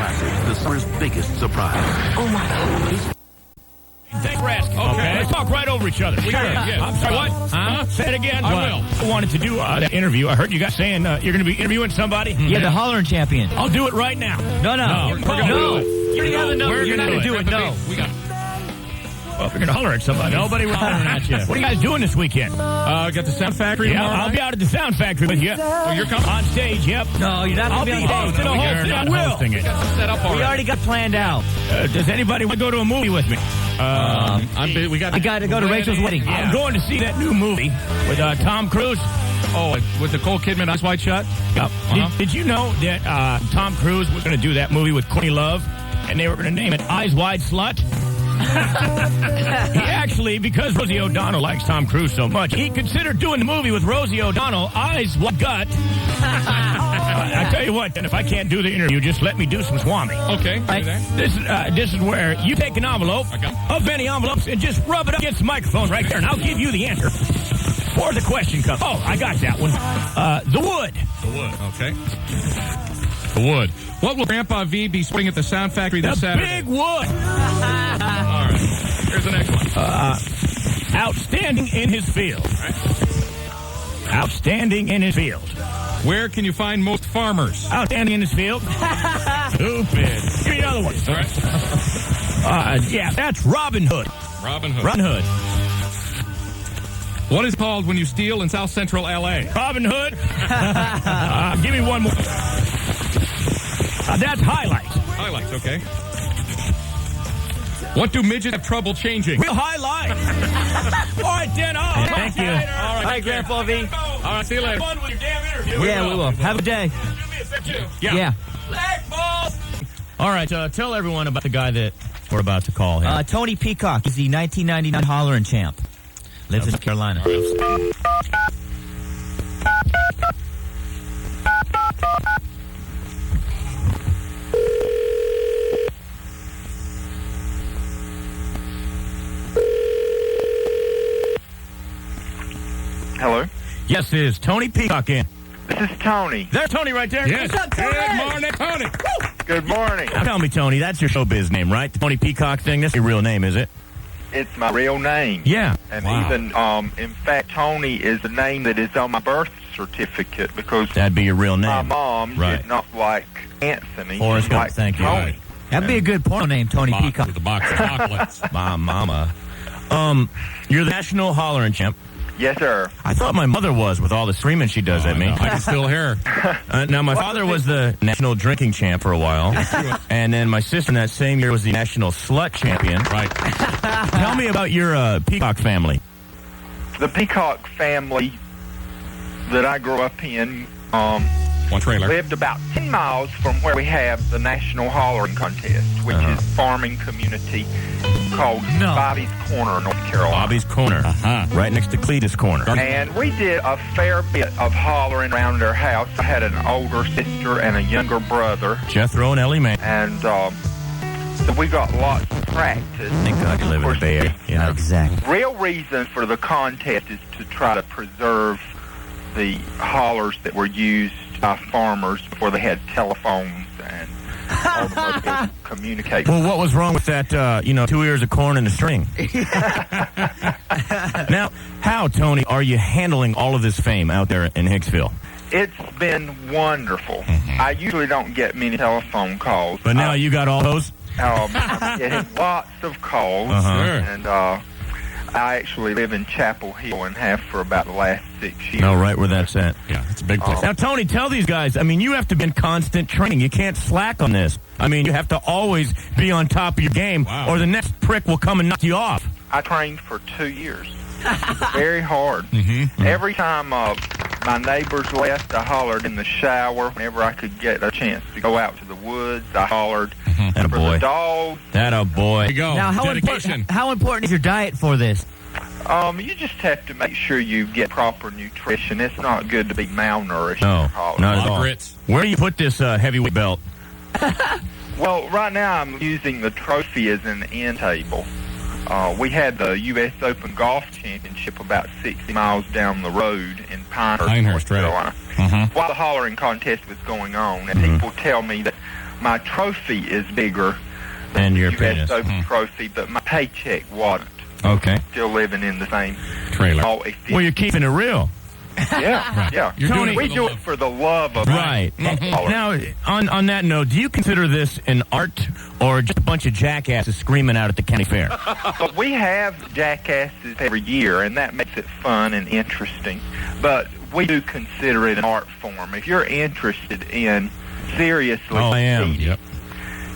passes the summer's biggest surprise. Oh, my God. Thanks for asking. Okay. Let's talk right over each other. I'm sorry, what? Huh? Say it again. I will. I wanted to do that interview. I heard you guys saying you're going to be interviewing somebody. Yeah, the Hollerin champion. I'll do it right now. No. We're gonna do it. You already have the number. You're not going to do it. No. We got. Well, if you're going to holler at somebody. Nobody will hollering at you. What are you guys doing this weekend? Got the Sound Factory tomorrow I'll night? be out at the Sound Factory with you. Oh, you're coming? On stage, yep. No, you're not I'll going be to be on hosting the whole thing. I will. We got some set up already. We already got planned out. Does anybody want to go to a movie with me? We got to go to Rachel's wedding. Yeah. I'm going to see that new movie with Tom Cruise. Oh, with Nicole Kidman, Eyes Wide Shut? Yep. Did you know that Tom Cruise was going to do that movie with Courtney Love, and they were going to name it Eyes Wide Slut? He actually, because Rosie O'Donnell likes Tom Cruise so much, he considered doing the movie with Rosie O'Donnell, Eyes Wide Gut. I tell you what, and if I can't do the interview, just let me do some Swami. Okay. This is where you take an envelope of any envelopes and just rub it up against the microphone right there, and I'll give you the answer. Or the question comes. Oh, I got that one. The wood. The wood. Okay. The wood. What will Grandpa V be swinging at the Sound Factory this Saturday? Big wood. All right. Here's the next one. Outstanding in his field. Outstanding in his field. Where can you find most farmers? Outstanding in his field. Stupid. Give me another one. All right. Yeah, that's Robin Hood. Robin Hood. Robin Hood. What is it called when you steal in South Central L.A.? Robin Hood. Give me one more. That's highlights. Highlights, okay. What do midgets have trouble changing? Real highlight. All right, then. Thank you. All right, Hi, Grandpa V. All right, see you later. Fun with your damn interview. Yeah, we will. Have a day. Do me a favor, too. Yeah. All right, tell everyone about the guy that we're about to call here. Tony Peacock. He's the 1999 Hollerin champ. Lives in North Carolina. Hello? Yes, it is Tony Peacock in. This is Tony. There's Tony right there. Yes. What's up, Tony? Good morning, Tony. Good morning. Now tell me, Tony, that's your showbiz name, right? The Tony Peacock thing? That's your real name, is it? It's my real name. Yeah. And Wow. even, in fact, Tony is the name that is on my birth certificate because That'd be your real name. my mom Right. did not like Anthony. Forrest She Gump, liked thank you. Tony. Right. That'd be a good porno name, Tony Peacock. With the box of chocolates. My mama. You're the national Hollerin champ. Yes, sir. I thought my mother was with all the screaming she does at me. I can still hear. Now, my father was the national drinking champ for a while. And then my sister in that same year was the national slut champion. Right. Tell me about your Peacock family. The Peacock family that I grew up in One trailer. lived about 10 miles from where we have the National Hollering Contest, which is farming community called Spivey's Corner, North Carolina. Bobby's Corner. Right next to Cletus Corner. And we did a fair bit of hollering around their house. I had an older sister and a younger brother. Jethro and Ellie Mae. And so we got lots of practice. Thank God you live in the Bay Area. Yeah. Exactly. Real reason for the contest is to try to preserve the hollers that were used by farmers before they had telephones and automobiles to communicate. Well, what was wrong with that, 2 ears of corn and a string? Now, how, Tony, are you handling all of this fame out there in Hicksville? It's been wonderful. I usually don't get many telephone calls. But now you got all those? I'm getting lots of calls. And I actually live in Chapel Hill and have for about the last 6 years. No, right where that's at. Yeah, it's a big place. Now, Tony, tell these guys, you have to be in constant training. You can't slack on this. You have to always be on top of your game, or the next prick will come and knock you off. I trained for 2 years. Very hard. Every time my neighbors left, I hollered in the shower. Whenever I could get a chance to go out to the woods, I hollered for the dogs. That a boy. There you go. Now, Dedication. how important is your diet for this? You just have to make sure you get proper nutrition. It's not good to be malnourished. No, hollering. not at all. Grits. Where do you put this heavyweight belt? Well, right now I'm using the trophy as an end table. We had the U.S. Open Golf Championship about 60 miles down the road in Pinehurst, North Pinehurst, right. Carolina. While the hollering contest was going on, and people tell me that My trophy is bigger And than your the penis. US Open trophy, but my paycheck wasn't. Okay. Still living in the same Trailer. Well, you're keeping it real. Yeah, yeah. You're doing it We for the do love. it for the love of Right. hollers. Now, on that note, do you consider this an art or just a bunch of jackasses screaming out at the county fair? But we have jackasses every year, and that makes it fun and interesting. But we do consider it an art form. If you're interested in seriously Oh, I am. competing, Yep.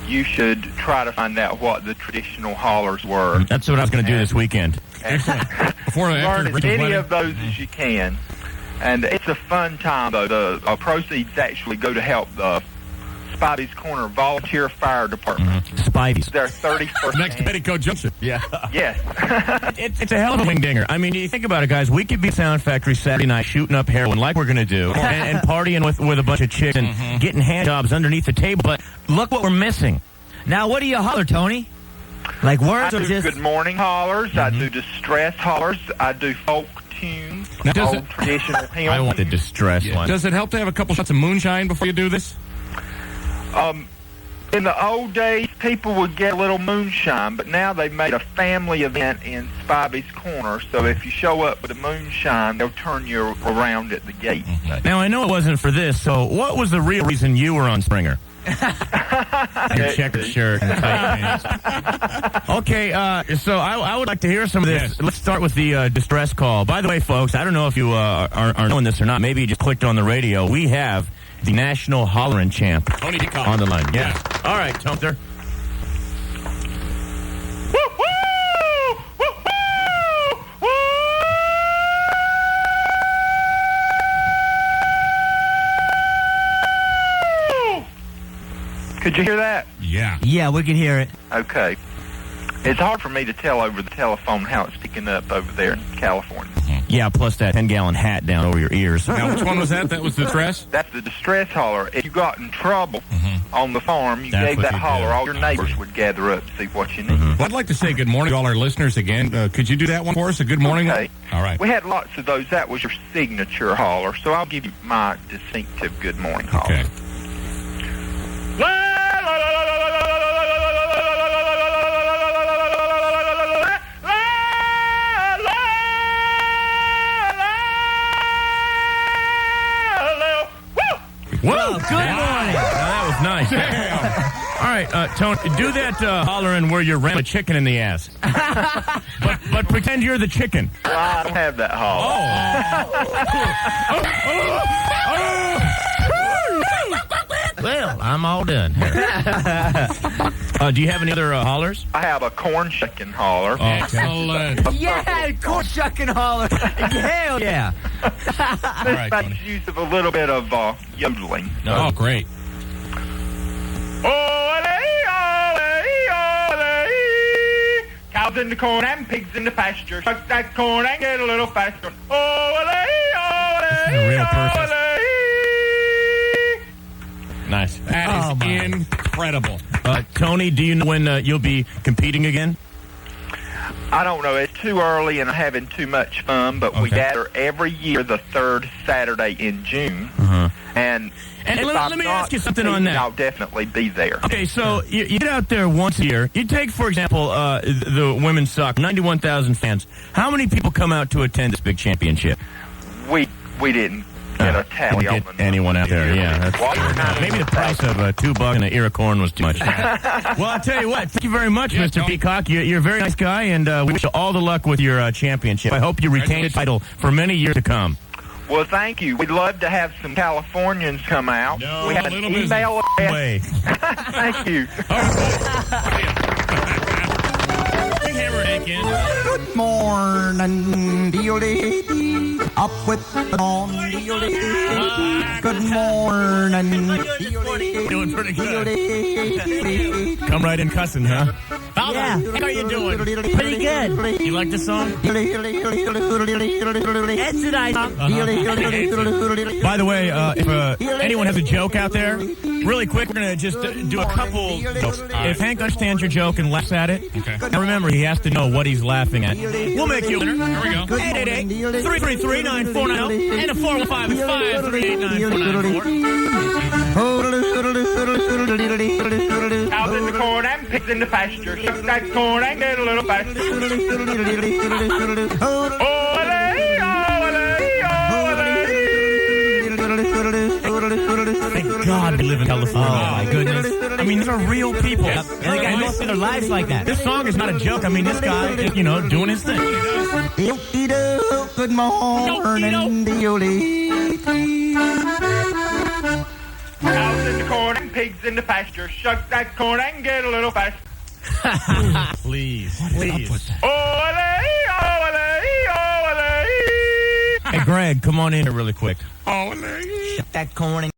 you should try to find out what the traditional hollers were. That's what I was going to do this weekend. Before Learn after as Richard's many wedding. of those as you can. And it's a fun time, though. The proceeds actually go to help the Spivey's Corner Volunteer Fire Department. Spivey's. Their 31st Next to Petticoat Junction. Yeah. Yes. It's a hell of a wing dinger. I mean, you think about it, guys. We could be at Sound Factory Saturday night shooting up heroin like we're going to do and partying with a bunch of chicks and getting hand jobs underneath the table. But look what we're missing. Now, what do you holler, Tony? Like I words or do just... good morning hollers. I do distress hollers. I do folk tunes, Now, does old traditional hymns. I want the distress one. Does it help to have a couple shots of moonshine before you do this? In the old days, people would get a little moonshine, but now they've made a family event in Spivey's Corner, so if you show up with a moonshine, they'll turn you around at the gate. Now, I know it wasn't for this, so what was the real reason you were on Springer? Your checkered shirt and tight pants. Okay, so I would like to hear some of this. Yes. Let's start with the distress call. By the way, folks, I don't know if you are knowing this or not. Maybe you just clicked on the radio. We have the national Hollerin champ Tony Peacock. on the line. Yeah. All right, Tumter. Could you hear that? Yeah. Yeah, we can hear it. Okay. It's hard for me to tell over the telephone how it's picking up over there in California. Yeah, plus that 10-gallon hat down over your ears. Now, which one was that? That was the dress? That's the distress holler. If you got in trouble on the farm, you That's gave what that you holler. did. All your neighbors would gather up to see what you need. Well, I'd like to say good morning to all our listeners again. Could you do that one for us? A good morning? Okay. All right. We had lots of those. That was your signature holler, so I'll give you my distinctive good morning holler. Okay. Whoa, good morning. That was nice. All right, Tony, do that hollering where you ram a chicken in the ass. but pretend you're the chicken. Well, I don't have that holler. Well, I'm all done here. Do you have any other hollers? I have a corn shucking holler. Excellent. Yeah, corn shucking holler. Hell yeah. All This right, makes Tony. use of a little bit of yodeling. Oh, great. Cows in the corn and pigs in the pasture. Shuck that corn and get a little faster. This is a real person. Nice. That is incredible. Tony, do you know when you'll be competing again? I don't know. It's too early and I'm having too much fun, but we Okay. gather every year the third Saturday in June. And if let I'm me not ask you something on competing, that. I'll definitely be there. Okay, so you get out there once a year. You take, for example, the women's soccer, 91,000 fans. How many people come out to attend this big championship? We didn't get a tally Didn't on get the anyone out there, yeah. That's Well, you're not maybe the price of $2 and an ear of corn was too much. Well, I'll tell you what. Thank you very much, Yeah, Mr. Tony. Peacock. You're a very nice guy, and we wish you all the luck with your championship. I hope you retain the title for many years to come. Well, thank you. We'd love to have some Californians come out. No, we have a an little busy. email address. Way. Thank you. Bring hammer again. Good morning, dealy. Up with the dawn, dealy. Good morning, Doing pretty good. dealy. Come right in cussing, huh? Yeah. How you doing? Pretty good. You like the song? That's it, I By the way, if anyone has a joke out there, really quick, we're going to just do a couple jokes. If Hank understands your joke and laughs at it, now remember, he has to know what he's laughing at. We'll make you a winner. Here we go. 888-333-9490 and a 415-538-9494. Cows in the corn and pigs in the pasture. Shuck that corn and get a little faster. Thank God we live in California. Oh, my goodness. I mean, these are real people. And they got most of their lives like that. This song is not a joke. I mean, this guy is, doing his thing. Good morning, Cows in the corn and pigs in the pasture. Shuck that corn and get a little faster. Please. Ole. Hey, Greg, come on in here really quick. Shut that corn and